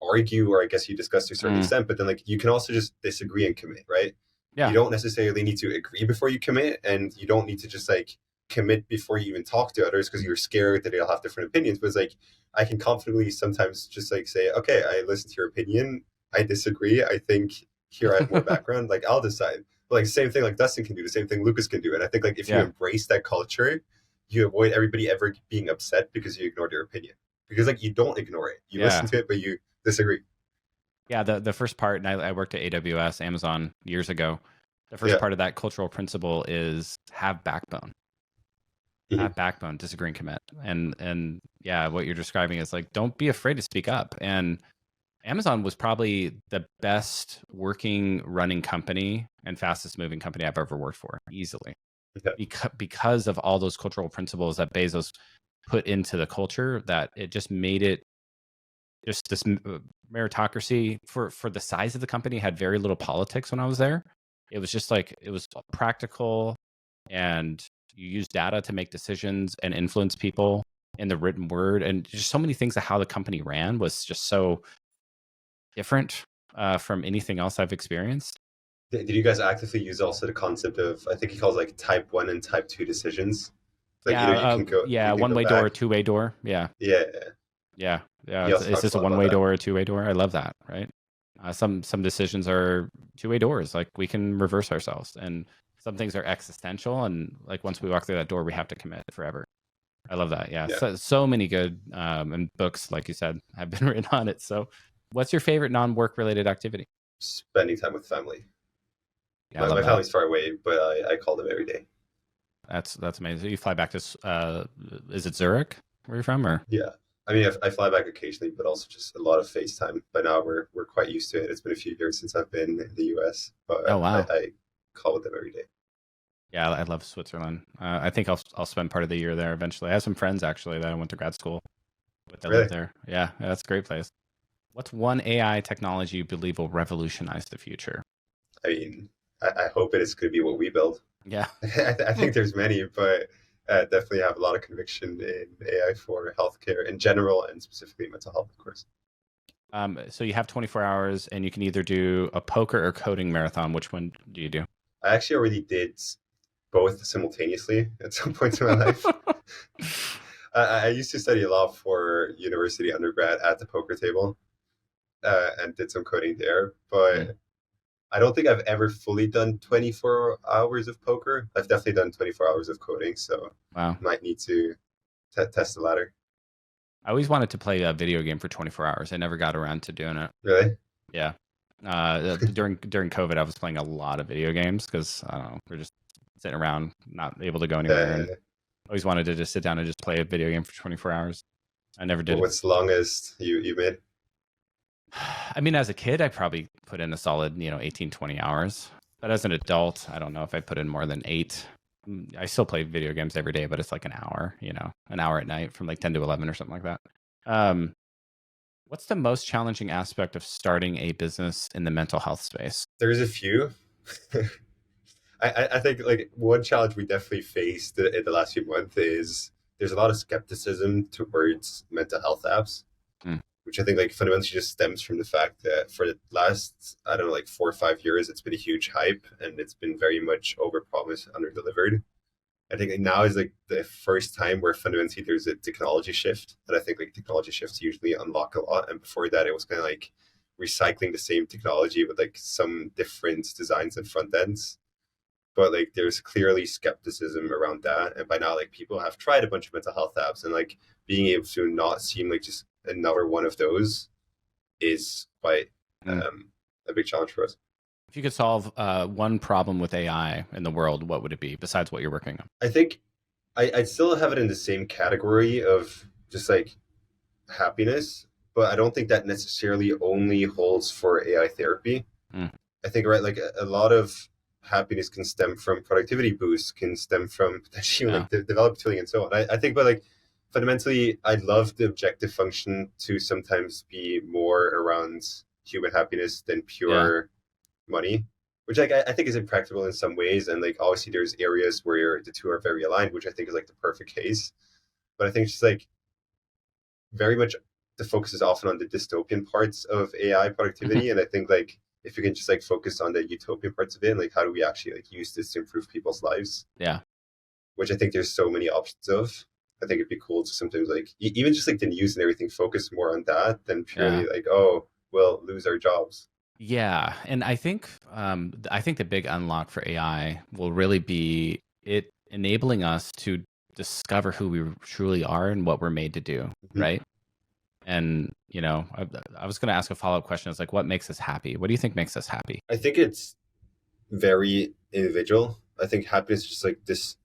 A: argue, or I guess you discuss to a certain extent, but then like you can also just disagree and commit, right?
B: Yeah.
A: You don't necessarily need to agree before you commit, and you don't need to just like commit before you even talk to others because you're scared that they'll have different opinions. But it's like I can confidently sometimes just like say, okay, I listen to your opinion. I disagree. I think here I have more background. Like I'll decide. But like same thing like Dustin can do, the same thing Lucas can do. And I think like if you embrace that culture, you avoid everybody ever being upset because you ignored their opinion. Because like you don't ignore it. You listen to it, but you disagree.
B: Yeah, the first part, and I worked at AWS, Amazon years ago. The first part of that cultural principle is have backbone. Have backbone, disagree and commit. And yeah, what you're describing is like, don't be afraid to speak up. And Amazon was probably the best running company and fastest moving company I've ever worked for, easily. Because of all those cultural principles that Bezos put into the culture, that it just made it just this meritocracy for the size of the company had very little politics when I was there. It was just like, it was practical, and you use data to make decisions and influence people in the written word. And just so many things of how the company ran was just so different from anything else I've experienced.
A: Did you guys actively use also the concept of, I think he calls like type 1 and type 2 decisions? Like either you can
B: one
A: go
B: way door or
A: back.
B: two way door. Yeah.
A: Yeah.
B: Yeah.
A: He also
B: Is
A: talks
B: this
A: a
B: a
A: lot
B: one
A: about
B: way
A: that.
B: door or a two way door? I love that. Right. Some decisions are two way doors. Like, we can reverse ourselves, and some things are existential. And like, once we walk through that door, we have to commit forever. I love that. Yeah.
A: Yeah.
B: So many good and books, like you said, have been written on it. So, what's your favorite non-work related activity?
A: Spending time with family.
B: Yeah, I love
A: My
B: that.
A: family's far away, but I call them every day.
B: That's amazing. You fly back to is it Zurich where you're from, or?
A: Yeah. I mean, I fly back occasionally, but also just a lot of FaceTime. By now, we're quite used to it. It's been a few years since I've been in the US, but
B: Oh wow.
A: I call with them every day.
B: Yeah, I love Switzerland. I think I'll spend part of the year there eventually. I have some friends actually that I went to grad school with that live
A: Really?
B: there. Yeah, that's a great place. What's one AI technology you believe will revolutionize the future?
A: I mean, I hope it is going to be what we build.
B: Yeah.
A: I think there's many, but definitely have a lot of conviction in AI for healthcare in general and specifically mental health, of course.
B: So you have 24 hours and you can either do a poker or coding marathon. Which one do you do?
A: I actually already did both simultaneously at some point in my life. I used to study a lot for university undergrad at the poker table and did some coding there, but I don't think I've ever fully done 24 hours of poker. I've definitely done 24 hours of coding, so
B: Wow.
A: might need to test the latter.
B: I always wanted to play a video game for 24 hours. I never got around to doing it.
A: Really?
B: Yeah. During COVID, I was playing a lot of video games because I don't know, we're just sitting around, not able to go anywhere, and always wanted to just sit down and just play a video game for 24 hours. I never did.
A: What's the longest you made?
B: I mean, as a kid, I probably put in a solid, 18, 20 hours. But as an adult, I don't know if I put in more than 8. I still play video games every day, but it's like an hour, an hour at night from like 10 to 11 or something like that. What's the most challenging aspect of starting a business in the mental health space?
A: There's a few. I think like one challenge we definitely faced in the last few months is there's a lot of skepticism towards mental health apps, which I think like fundamentally just stems from the fact that for the last, I don't know, like 4 or 5 years, it's been a huge hype and it's been very much overpromised, underdelivered. I think now is like the first time where fundamentally there's a technology shift, and I think like technology shifts usually unlock a lot. And before that, it was kind of like recycling the same technology with like some different designs and front ends. But like there's clearly skepticism around that, and by now like people have tried a bunch of mental health apps, and like being able to not seem like just another one of those is quite a big challenge for us.
B: If you could solve one problem with AI in the world, what would it be besides what you're working on?
A: I think I'd still have it in the same category of just like happiness, but I don't think that necessarily only holds for AI therapy. I think, right, like a lot of happiness can stem from productivity boosts, can stem from potentially like develop tooling and so on. I think, but like fundamentally, I love the objective function to sometimes be more around human happiness than pure money, which like I think is impractical in some ways. And like obviously there's areas where the two are very aligned, which I think is like the perfect case. But I think it's just like very much the focus is often on the dystopian parts of AI productivity. And I think like if you can just like focus on the utopian parts of it, and like how do we actually like use this to improve people's lives?
B: Yeah.
A: Which I think there's so many options of. I think it'd be cool to sometimes like even just like the news and everything focus more on that than purely like, oh, we'll lose our jobs.
B: Yeah, and I think the big unlock for AI will really be it enabling us to discover who we truly are and what we're made to do, right? And I was going to ask a follow-up question. It's like, what makes us happy? What do you think makes us happy?
A: I think it's very individual. I think happiness is just like this.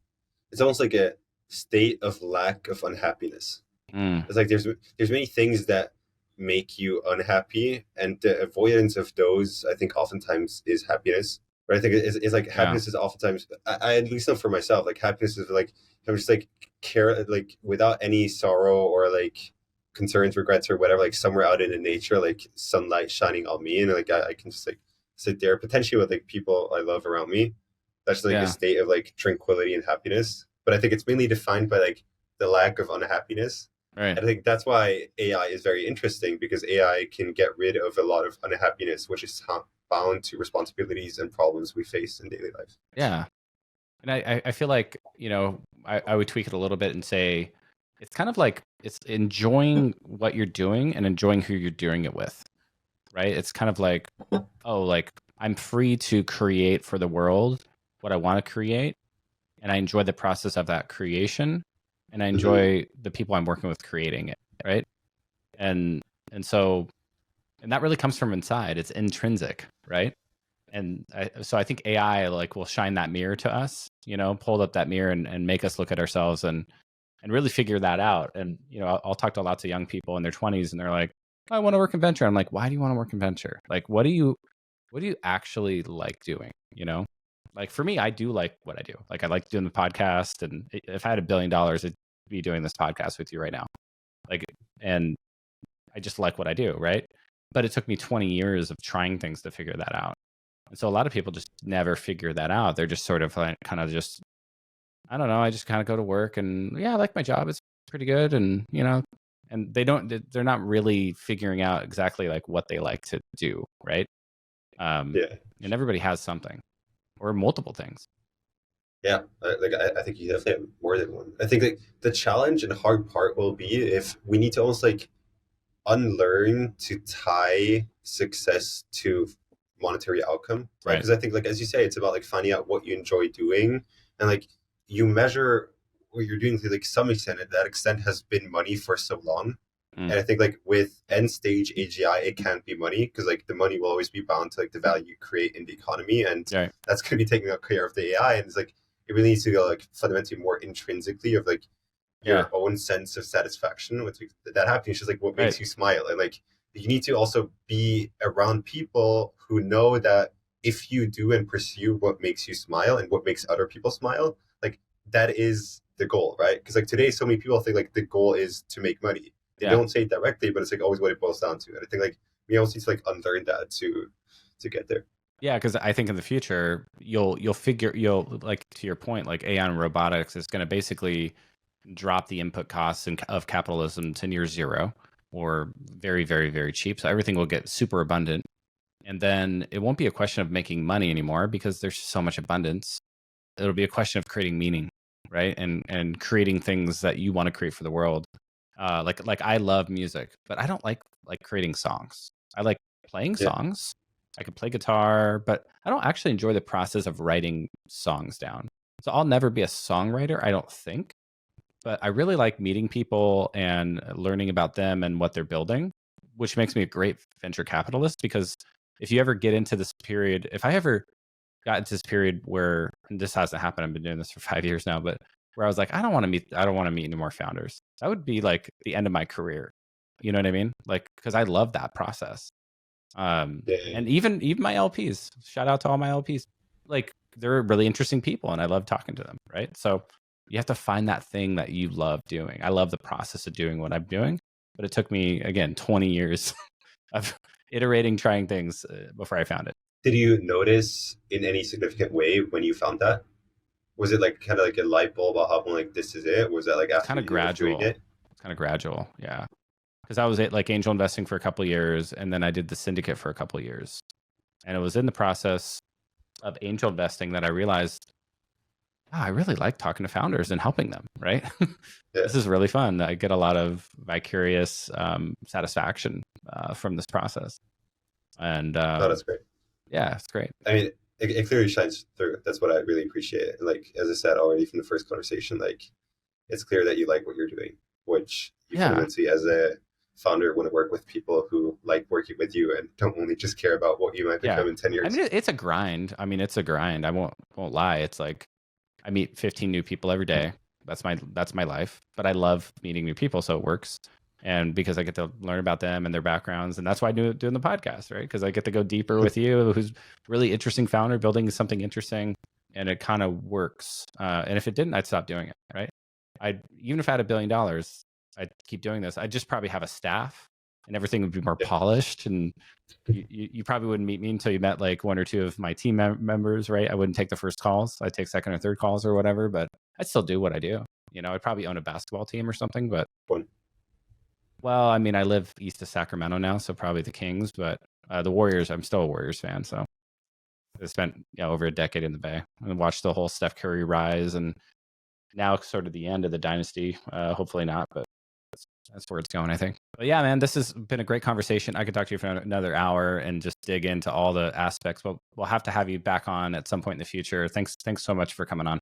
A: It's almost like a state of lack of unhappiness. It's like there's many things that make you unhappy, and the avoidance of those I think oftentimes is happiness. But I think it's like happiness is oftentimes I at least know for myself, like happiness is like I'm just like care, like without any sorrow or like concerns, regrets, or whatever, like somewhere out in the nature, like sunlight shining on me, and like I can just like sit there potentially with like people I love around me. That's like a
B: Yeah.
A: state of like tranquility and happiness. But I think it's mainly defined by like the lack of unhappiness.
B: Right.
A: And I think that's why AI is very interesting, because AI can get rid of a lot of unhappiness, which is bound to responsibilities and problems we face in daily life.
B: Yeah. And I feel like, I would tweak it a little bit and say it's kind of like it's enjoying what you're doing and enjoying who you're doing it with, right? It's kind of like, oh, like I'm free to create for the world what I want to create. And I enjoy the process of that creation. And I enjoy the people I'm working with creating it, right? And so, and that really comes from inside. It's intrinsic, right? And so I think AI like will shine that mirror to us, pull up that mirror and make us look at ourselves and really figure that out. And, I'll talk to lots of young people in their 20s and they're like, I want to work in venture. I'm like, why do you want to work in venture? Like, what do you actually like doing? Like for me, I do like what I do. Like I like doing the podcast, and if I had $1 billion, I'd be doing this podcast with you right now. Like, and I just like what I do. Right. But it took me 20 years of trying things to figure that out. And so a lot of people just never figure that out. They're just sort of like kind of just, I don't know. I just kind of go to work and yeah, I like my job. It's pretty good. And, and they're not really figuring out exactly like what they like to do. Right.
A: Yeah.
B: And everybody has something or multiple things.
A: Yeah, I think you definitely have more than one. I think like the challenge and hard part will be if we need to almost like unlearn to tie success to monetary outcome, right? Because I think like as you say, it's about like finding out what you enjoy doing, and like you measure what you're doing to like some extent, and that extent has been money for so long. And I think like with end stage AGI, it can't be money, because like the money will always be bound to like the value you create in the economy, and that's going to be taking care of the AI. And it's like it really needs to go like fundamentally more intrinsically of like your own sense of satisfaction with like, that happiness is like what makes you smile. And like you need to also be around people who know that if you do and pursue what makes you smile and what makes other people smile, like that is the goal, right? Because like today so many people think like the goal is to make money. They don't say it directly, but it's like always what it boils down to. And I think like we also need to like unlearn that to get there.
B: Yeah, because I think in the future you'll like to your point, like AI and robotics is going to basically drop the input costs of capitalism to near zero or very, very, very cheap. So everything will get super abundant, and then it won't be a question of making money anymore because there's so much abundance. It'll be a question of creating meaning, right? And creating things that you want to create for the world. Like I love music, but I don't like creating songs. I like playing songs. I can play guitar, but I don't actually enjoy the process of writing songs down. So I'll never be a songwriter, I don't think. But I really like meeting people and learning about them and what they're building, which makes me a great venture capitalist. Because if you ever get into this period, if I ever got into this period where, and this hasn't happened, I've been doing this for 5 years now, but where I was like, I don't want to meet any more founders. That would be like the end of my career. You know what I mean? Like, because I love that process. And even my LPs, shout out to all my LPs. Like, they're really interesting people and I love talking to them. Right. So you have to find that thing that you love doing. I love the process of doing what I'm doing, but it took me, again, 20 years of iterating, trying things before I found it.
A: Did you notice in any significant way when you found that? Was it like kind of like a light bulb aha, like this is it? Was that like after
B: kind of gradual?
A: It?
B: Kind of gradual, yeah. Because I was like angel investing for a couple of years, and then I did the syndicate for a couple of years, and it was in the process of angel investing that I realized, I really like talking to founders and helping them. Right, this is really fun. I get a lot of vicarious satisfaction from this process, and
A: that's great.
B: Yeah, it's great.
A: I mean, it clearly shines through. That's what I really appreciate. Like, as I said already from the first conversation, like it's clear that you like what you're doing, which you fundamentally as a founder want to work with people who like working with you and don't only just care about what you might become in 10 years.
B: I mean, it's a grind. I won't lie. It's like I meet 15 new people every day. That's my life. But I love meeting new people, so it works. And because I get to learn about them and their backgrounds. And that's why I do doing the podcast, right? Because I get to go deeper with you, who's really interesting founder, building something interesting, and it kind of works. And if it didn't, I'd stop doing it, right? Even if I had $1 billion, I'd keep doing this. I'd just probably have a staff and everything would be more polished. And you probably wouldn't meet me until you met like one or two of my team members, right? I wouldn't take the first calls. I'd take second or third calls or whatever, but I'd still do what I do. I'd probably own a basketball team or something, but well, I mean, I live east of Sacramento now, so probably the Kings, but the Warriors, I'm still a Warriors fan. So I spent over a decade in the Bay and watched the whole Steph Curry rise, and now sort of the end of the dynasty. Hopefully not, but that's where it's going, I think. But yeah, man, this has been a great conversation. I could talk to you for another hour and just dig into all the aspects, but we'll have to have you back on at some point in the future. Thanks so much for coming on.